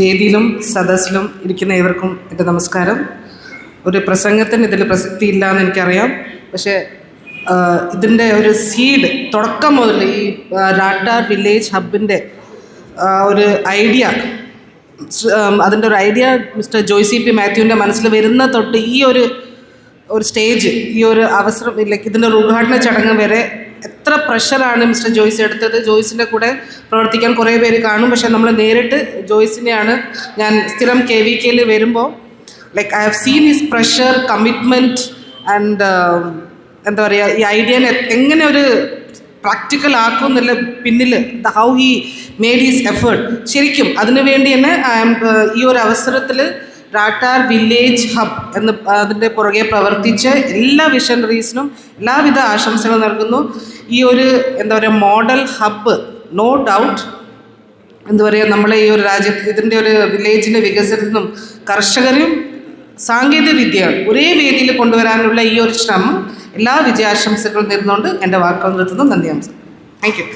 വേദിയിലും സദസ്സിലും ഇരിക്കുന്ന ഏവർക്കും എൻ്റെ നമസ്കാരം. ഒരു പ്രസംഗത്തിന് ഇതിൽ പ്രസക്തിയില്ല എന്ന് എനിക്കറിയാം. പക്ഷേ ഇതിൻ്റെ ഒരു സീഡ് തുടക്കം മുതൽ ഈ രാട്ടാർ വില്ലേജ് ഹബിൻ്റെ ഒരു ഐഡിയ, അതിൻ്റെ ഒരു ഐഡിയ മിസ്റ്റർ ജോയ്സി പി മാത്യുവിൻ്റെ മനസ്സിൽ വരുന്ന തൊട്ട് ഈ ഒരു സ്റ്റേജ്, ഈ ഒരു അവസരം, ഇതിൻ്റെ ഒരു ഉദ്ഘാടന ചടങ്ങ് വരെ എത്ര പ്രഷറാണ് മിസ്റ്റർ ജോയ്സ് എടുത്തത്. ജോയ്സിൻ്റെ കൂടെ പ്രവർത്തിക്കാൻ കുറേ പേര് കാണും. പക്ഷേ നമ്മൾ നേരിട്ട് ജോയ്സിനെയാണ്, ഞാൻ സ്ഥിരം KVKയിൽ വരുമ്പോൾ I have seen his pressure, commitment and എന്താ പറയുക, ഈ ഐഡിയനെ എങ്ങനെ ഒരു പ്രാക്ടിക്കൽ ആക്കുമെന്നുള്ള പിന്നിൽ how he made his effort. ശരിക്കും അതിനു വേണ്ടി തന്നെ ഈ ഒരു അവസരത്തിൽ രാട്ടാർ വില്ലേജ് ഹബ് എന്ന് അതിൻ്റെ പുറകെ പ്രവർത്തിച്ച് എല്ലാ വിഷണറീസിനും എല്ലാവിധ ആശംസകൾ നൽകുന്നു. ഈ ഒരു എന്താ പറയുക മോഡൽ ഹബ്ബ് നോ ഡൗട്ട് എന്താ പറയുക, നമ്മളെ ഈ ഒരു രാജ്യത്ത് ഇതിൻ്റെ ഒരു വില്ലേജിൻ്റെ വികസനത്തിനും കർഷകരും സാങ്കേതിക വിദ്യകൾ ഒരേ വേദിയിൽ കൊണ്ടുവരാനുള്ള ഈ ഒരു ശ്രമം എല്ലാ വിജയാശംസകളും നേർന്നുകൊണ്ട് എൻ്റെ വാക്കുകൾ നിർത്തുന്നു. നന്ദി, താങ്ക് യു.